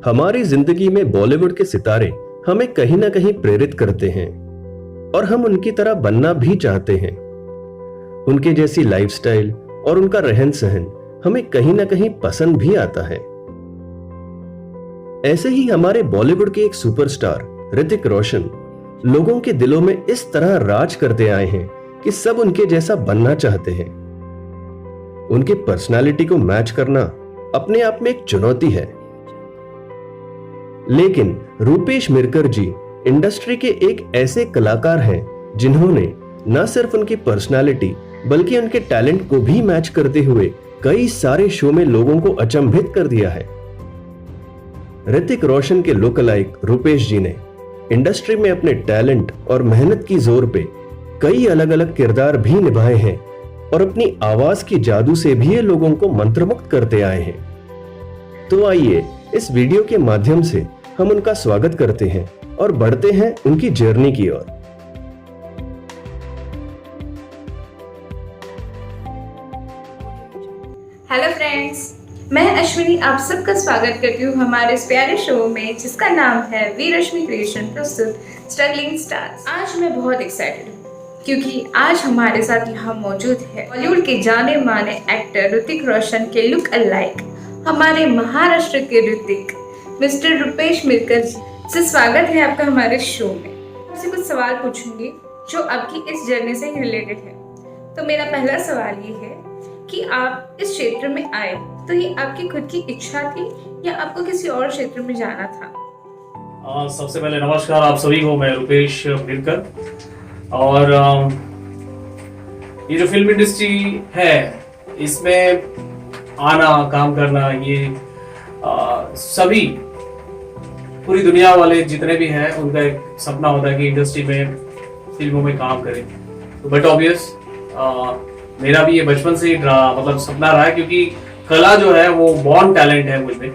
हमारी जिंदगी में बॉलीवुड के सितारे हमें कहीं ना कहीं प्रेरित करते हैं और हम उनकी तरह बनना भी चाहते हैं। उनके जैसी लाइफस्टाइल और उनका रहन सहन हमें कहीं ना कहीं पसंद भी आता है। ऐसे ही हमारे बॉलीवुड के एक सुपरस्टार ऋतिक रोशन लोगों के दिलों में इस तरह राज करते आए हैं कि सब उनके जैसा बनना चाहते हैं। उनके पर्सनालिटी को मैच करना अपने आप में एक चुनौती है, लेकिन रूपेश मिरकर जी इंडस्ट्री के एक ऐसे कलाकार हैं जिन्होंने न सिर्फ उनकी पर्सनालिटी बल्कि उनके टैलेंट को भी मैच करते हुए कई सारे शो में लोगों को अचंभित कर दिया है। ऋतिक रोशन के लुक अलाइक रूपेश जी ने इंडस्ट्री में अपने टैलेंट और मेहनत की जोर पे कई अलग अलग किरदार भी निभाए हैं और अपनी आवाज की जादू से भी ये लोगों को मंत्रमुग्ध करते आए हैं। तो आइए इस वीडियो के माध्यम से हम उनका स्वागत करते हैं और बढ़ते हैं उनकी जर्नी की ओर। हेलो फ्रेंड्स, मैं अश्विनी आप सबका स्वागत करती हूँ हमारे इस प्यारे शो में जिसका नाम है वी रश्मि क्रिएशन प्रस्तुत स्ट्रगलिंग स्टार्स। आज मैं बहुत एक्साइटेड हूँ क्योंकि आज हमारे साथ यहाँ मौजूद है बॉलीवुड के जाने माने एक्टर ऋतिक रोशन के लुक अलाइक हमारे महाराष्ट्र के ऋतिक मिस्टर रूपेश मिरकर जी से स्वागत है आपका हमारे शो में। आपसे कुछ सवाल पूछूंगी जो आपकी इस जर्नी से रिलेटेड है। तो मेरा पहला सवाल ये है कि आप इस क्षेत्र में आए तो ये आपकी खुद की इच्छा थी या आपको किसी और क्षेत्र में जाना था? सबसे पहले नमस्कार आप सभी को, मैं रूपेश मिरकर। और ये जो फिल्म इंडस्ट्री है इसमें आना, काम करना, ये सभी पूरी दुनिया वाले जितने भी हैं उनका एक सपना होता है कि इंडस्ट्री में फिल्मों में काम करें। तो बट ऑब्वियस मेरा भी ये बचपन से ही मतलब सपना रहा है, क्योंकि कला जो है वो बॉर्न टैलेंट है मुझ में।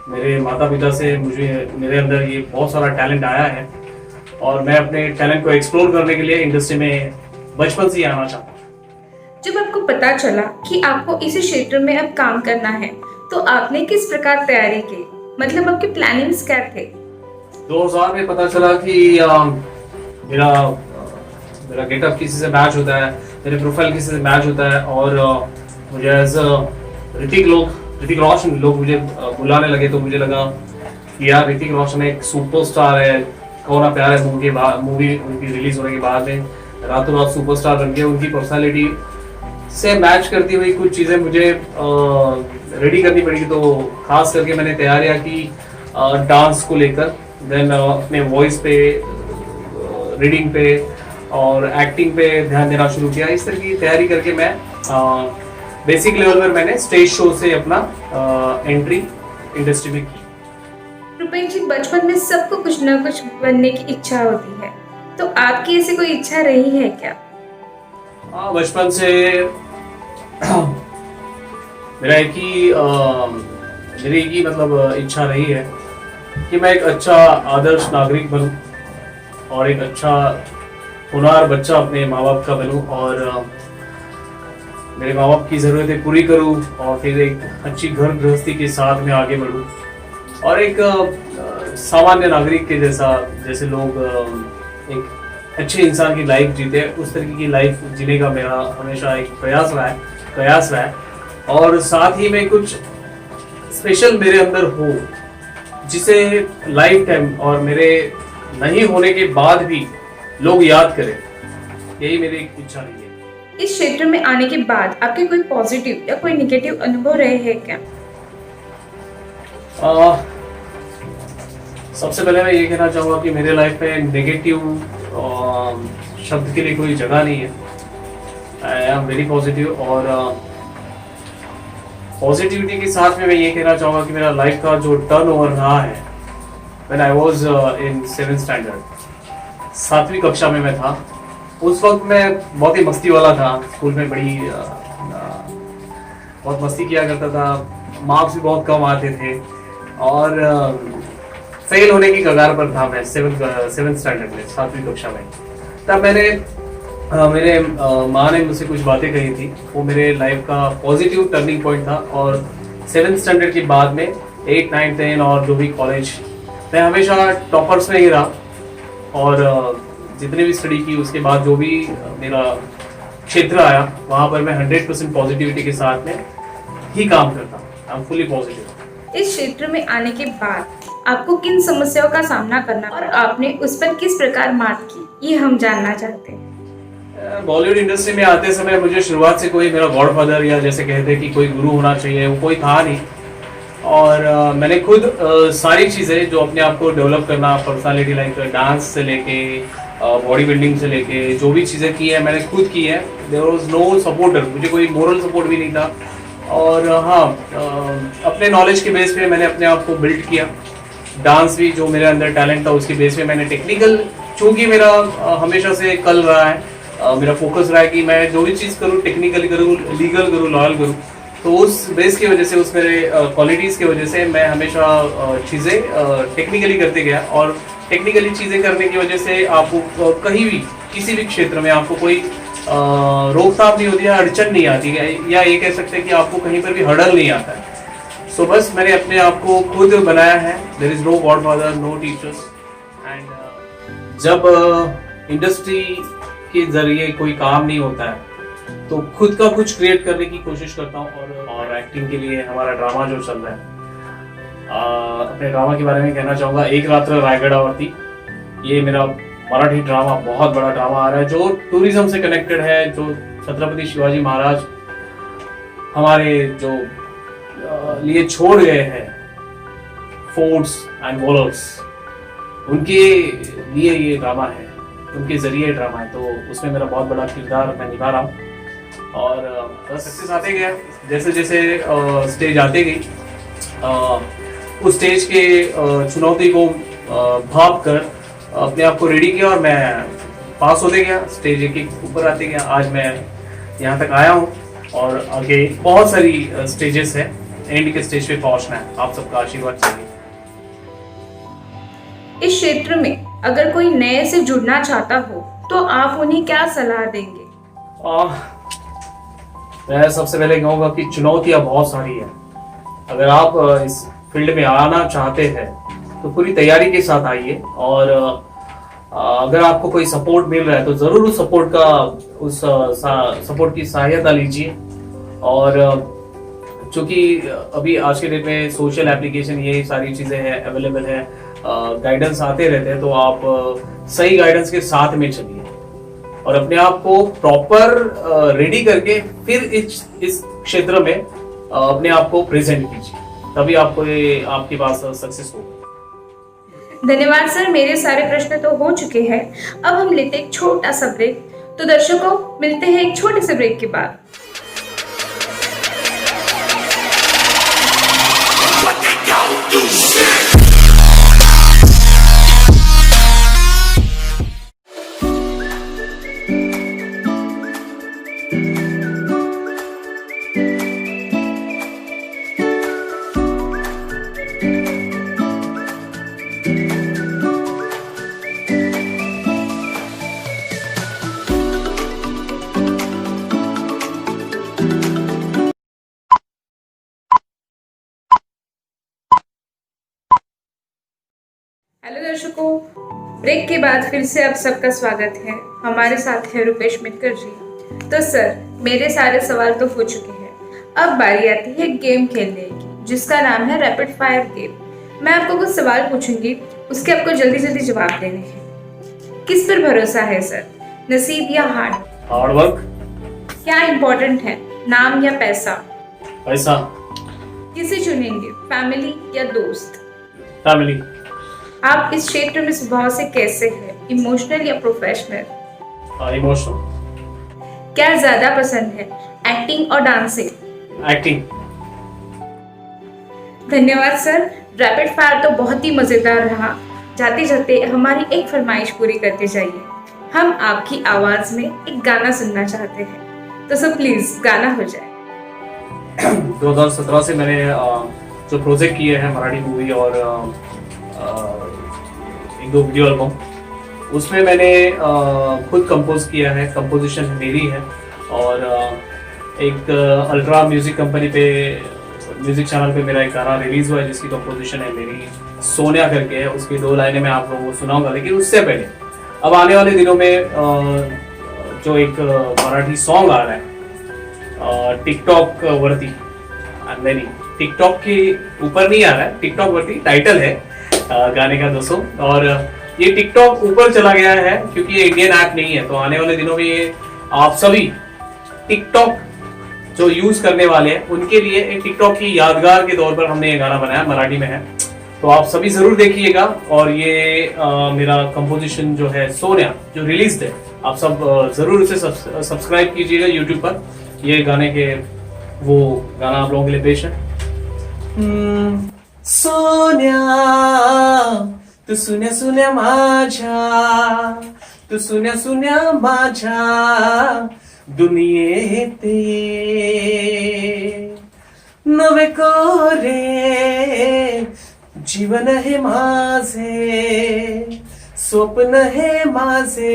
मेरे माता पिता से मेरे अंदर ये बहुत सारा टैलेंट आया है और मैं अपने टैलेंट को एक्सप्लोर करने के लिए इंडस्ट्री में बचपन से ही आना चाहता हूँ। जब आपको पता चला कि आपको इसी क्षेत्र में अब काम करना है तो आपने किस प्रकार तैयारी की, मतलब आपके प्लानिंग्स क्या थे? 2000 में पता चला कि मेरा गेटअप किसी से मैच होता है, मेरे प्रोफाइल किसी से मैच होता है और मुझे एज ऋतिक रोशन लोग मुझे बुलाने लगे। तो मुझे लगा कि यार ऋतिक रोशन एक सुपरस्टार है, कौन प्यार है मूवी उनकी रिलीज होने के बाद में रातों रात सुपरस्टार बन गए। उनकी पर्सनालिटी से मैच करती हुई कुछ चीज़ें मुझे रेडी करनी पड़ी। तो खास करके मैंने तैयारियां की डांस को लेकर, देन अपने वॉइस पे, रीडिंग पे और एक्टिंग पे ध्यान देना शुरू किया। इस तरह की तैयारी करके मैं बेसिक लेवल पर मैंने स्टेज शो से अपना एंट्री इंडस्ट्री में की। रूपेश जी, बचपन में सबको कुछ ना कुछ बनने की इच्छा होती है, तो आपकी ऐसी कोई इच्छा रही है क्या? बचपन से मेरी एक ही मतलब इच्छा रही है कि मैं एक अच्छा आदर्श नागरिक बनूं और एक अच्छा होनहार बच्चा अपने माँ बाप का बनूं और मेरे माँ बाप की ज़रूरतें पूरी करूं और फिर एक अच्छी घर गृहस्थी के साथ में आगे बढ़ूं और एक सामान्य नागरिक के जैसे लोग एक अच्छे इंसान की लाइफ जीते, उस तरीके की लाइफ जीने का मेरा हमेशा एक प्रयास रहा है। और साथ ही में कुछ स्पेशल मेरे अंदर हो जिसे लाइफ टाइम और मेरे नहीं होने के बाद भी लोग याद करें, यही मेरी एक इच्छा रही है। इस क्षेत्र में आने के बाद आपके कोई पॉजिटिव या कोई नेगेटिव अनुभव रहे हैं क्या? सबसे पहले मैं ये कहना चाहूँगा कि मेरे लाइफ में नेगेटिव शब्द के लिए कोई जगह नहीं है। आई एम वेरी पॉजिटिव और पॉजिटिविटी के साथ में मैं ये कहना चाहूँगा कि मेरा लाइफ का जो टर्न ओवर रहा है, when I was in 7th standard, 7वीं कक्षा में मैं था। उस वक्त मैं बहुत ही मस्ती वाला था, स्कूल में बहुत मस्ती किया करता था, मार्क्स भी बहुत कम आते थे और फेल होने की कगार पर था मैं 7th स्टैंडर्ड में, 7वीं कक्षा में। तब मेरे माँ ने मुझसे कुछ बातें कही थी, वो मेरे लाइफ का पॉजिटिव टर्निंग पॉइंट था। और 7th स्टैंडर्ड के बाद में 8, 9, 10 और जो भी कॉलेज, मैं हमेशा टॉपर्स में ही रहा। और जितने भी स्टडी की उसके बाद जो भी मेरा क्षेत्र आया वहाँ पर मैं 100% पॉजिटिविटी के साथ में ही काम करता हूँ। I am fully positive. इस क्षेत्र में आने के बाद आपको किन समस्याओं का सामना करना और आपने उस पर किस प्रकार मात की, ये हम जानना चाहते हैं। बॉलीवुड इंडस्ट्री में आते समय मुझे शुरुआत से कोई मेरा गॉडफादर या जैसे कहते हैं कि कोई गुरु होना चाहिए, वो कोई था नहीं। और मैंने खुद सारी चीज़ें जो अपने आप को डेवलप करना, पर्सनालिटी लाइक डांस से लेके बॉडी बिल्डिंग से लेके जो भी चीज़ें की है मैंने खुद की है। देयर वाज नो सपोर्टर, मुझे कोई मोरल सपोर्ट भी नहीं था। और हाँ, अपने नॉलेज के बेस पे मैंने अपने आप को बिल्ड किया। डांस भी जो मेरे अंदर टैलेंट था उसके बेस पे मैंने टेक्निकल, चूँकि मेरा हमेशा से कल रहा है, मेरा फोकस रहा है कि मैं जो भी चीज़ करूँ टेक्निकली करूँ, लीगल करूँ, लॉयल करूँ। तो उस बेस की वजह से, उस मेरे क्वालिटीज़ की वजह से मैं हमेशा चीज़ें टेक्निकली करते गया। और टेक्निकली चीज़ें करने की वजह से आपको कहीं भी किसी भी क्षेत्र में आपको कोई रोकथाम नहीं होती है, अड़चन नहीं आती है, या ये कह सकते हैं कि आपको कहीं पर भी हर्डल नहीं आता है। सो बस मैंने अपने आप को खुद बनाया है। There is no godfather, no teachers. And जब इंडस्ट्री के जरिए कोई काम नहीं होता है तो खुद का कुछ क्रिएट करने की कोशिश करता हूँ। और एक्टिंग के लिए हमारा ड्रामा जो चल रहा है, अपने ड्रामा के बारे में कहना चाहूँगा। एक रात्र रायगढ़ावरती, ये मेरा मराठी ड्रामा, बहुत बड़ा ड्रामा आ रहा है जो टूरिज्म से कनेक्टेड है, जो छत्रपति शिवाजी महाराज हमारे जो लिए छोड़ गए हैं फोर्ट्स एंड वॉल्स, उनके लिए ये ड्रामा है, उनके जरिए ड्रामा है। तो उसमें मेरा बहुत बड़ा किरदार मैं निभा रहा हूँ। और सक्सेस आते गया, जैसे जैसे स्टेज आते गई, उस स्टेज के चुनौती को भाप कर अपने आप को रेडी किया और मैं पास होते गया, स्टेज एक एक ऊपर आते गया। आज मैं यहाँ तक आया हूँ और आगे बहुत सारी स्टेजेस हैं, एंड के स्टेज पे पहुँचना है। आप सबका आशीर्वाद चाहिए। इस क्षेत्र में अगर कोई नए से जुड़ना चाहता हो तो आप उन्हें क्या सलाह देंगे? मैं सबसे पहले कहूँगा कि चुनौतियाँ बहुत सारी हैं। अगर आप इस फील्ड में आना चाहते हैं तो पूरी तैयारी के साथ आइए। और अगर आपको कोई सपोर्ट मिल रहा है तो ज़रूर उस सपोर्ट की सहायता लीजिए। और चूँकि अभी आज के डेट में सोशल एप्लीकेशन, ये सारी चीज़ें हैं, अवेलेबल है, गाइडेंस आते रहते हैं, तो आप सही गाइडेंस के साथ में चलिए और अपने आप को प्रॉपर रेडी करके फिर इस क्षेत्र में अपने आप को प्रेजेंट कीजिए, तभी आपको आपके पास सक्सेस होगा। धन्यवाद सर, मेरे सारे प्रश्न तो हो चुके हैं। अब हम लेते एक छोटा सा ब्रेक। तो दर्शकों, मिलते हैं एक छोटे से ब्रेक के बाद। हेलो दर्शकों, ब्रेक के बाद फिर से आप सबका स्वागत है। हमारे साथ है रुपेश मिटकर जी। तो सर, मेरे सारे सवाल तो हो चुके हैं। अब बारी आती है गेम खेलने की, जिसका नाम है रैपिड फायर गेम। मैं आपको कुछ सवाल पूछूंगी, उसके आपको जल्दी जल्दी जवाब देने हैं। किस पर भरोसा है सर, नसीब या हार्ड वर्क। क्या इम्पोर्टेंट है, नाम या पैसा? पैसा। किसे चुनेंगे, फैमिली या दोस्त? फैमिली। आप इस क्षेत्र में स्वभाव से कैसे हैं, इमोशनल या प्रोफेशनल? इमोशनल। क्या ज्यादा पसंद है, एक्टिंग और डांसिंग? एक्टिंग। धन्यवाद सर, रैपिड फायर तो बहुत ही मजेदार रहा। जाते जाते हमारी एक फरमाइश पूरी करते जाइए। हम आपकी आवाज में एक गाना सुनना चाहते हैं, तो सर प्लीज गाना हो जाए। 2017 से मैंने जो प्रोजेक्ट किए हैं, मराठी मूवी और एक दो वीडियो एल्बम, उसमें मैंने खुद कंपोज किया है, कंपोजिशन मेरी है। और एक अल्ट्रा म्यूजिक कंपनी पे म्यूजिक चैनल पे मेरा एक गाना रिलीज हुआ है जिसकी कंपोजिशन है मेरी सोनिया करके है। उसकी 2 लाइनें मैं आप लोगों को सुनाऊंगा, लेकिन उससे पहले अब आने वाले दिनों में जो एक मराठी सॉन्ग आ रहा है टिकटॉक वरती, नहीं टिकटॉक के ऊपर नहीं आ रहा है, टिकटॉक वरती टाइटल है गाने का दोस्तों। और ये टिकटॉक ऊपर चला गया है क्योंकि ये इंडियन ऐप नहीं है, तो आने वाले दिनों में ये आप सभी टिकटॉक जो यूज करने वाले हैं उनके लिए एक टिकटॉक की यादगार के तौर पर हमने ये गाना बनाया, मराठी में है, तो आप सभी जरूर देखिएगा। और ये मेरा कंपोजिशन जो है सोनिया जो रिलीज है, आप सब जरूर उसे सब्सक्राइब कीजिएगा यूट्यूब पर। ये गाने के वो गाना आप लोगों के लिए पेश है। सोनिया तू सुन्या सुन्या माझ्या, तू सुन्या सुन्या माझ्या दुनियेते नवे कोरे जीवन हे माझे, स्वप्न हे माझे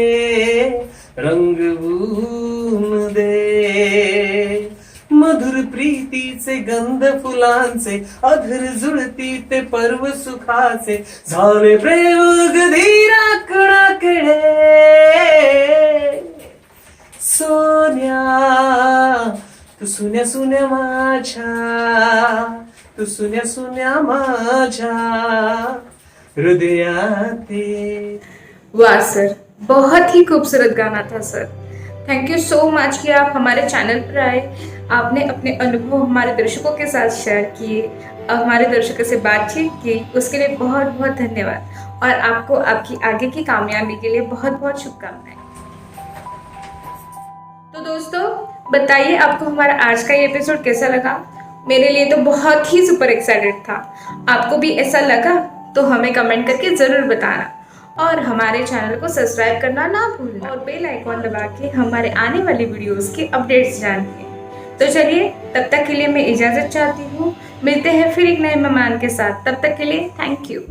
रंगवून दे। मधुर प्रीतीचे गंध फुलांचे अधर जुळती ते पर्व सुखाचे, झाले प्रेम गधीरा कडाकडे। सोन्या तू सुन्या सुन्या माझ्या, तू सुन्या सुन्या माझ्या हृदयाते। वाह सर, बहुत ही खूबसूरत गाना था sir. Thank you so much कि आप हमारे चैनल पर आए, आपने अपने अनुभव हमारे दर्शकों के साथ शेयर किए, हमारे दर्शकों से बातचीत की, उसके लिए बहुत बहुत धन्यवाद। और आपको आपकी आगे की कामयाबी के लिए बहुत बहुत शुभकामनाएं। तो दोस्तों बताइए आपको हमारा आज का ये एपिसोड कैसा लगा। मेरे लिए तो बहुत ही सुपर एक्साइटेड था। आपको भी ऐसा लगा तो हमें कमेंट करके ज़रूर बताना, और हमारे चैनल को सब्सक्राइब करना ना भूलना, और बेल आइकॉन दबा के हमारे आने वाली वीडियोस के अपडेट्स जानिए। तो चलिए तब तक के लिए मैं इजाज़त चाहती हूँ, मिलते हैं फिर एक नए मेहमान के साथ। तब तक के लिए थैंक यू।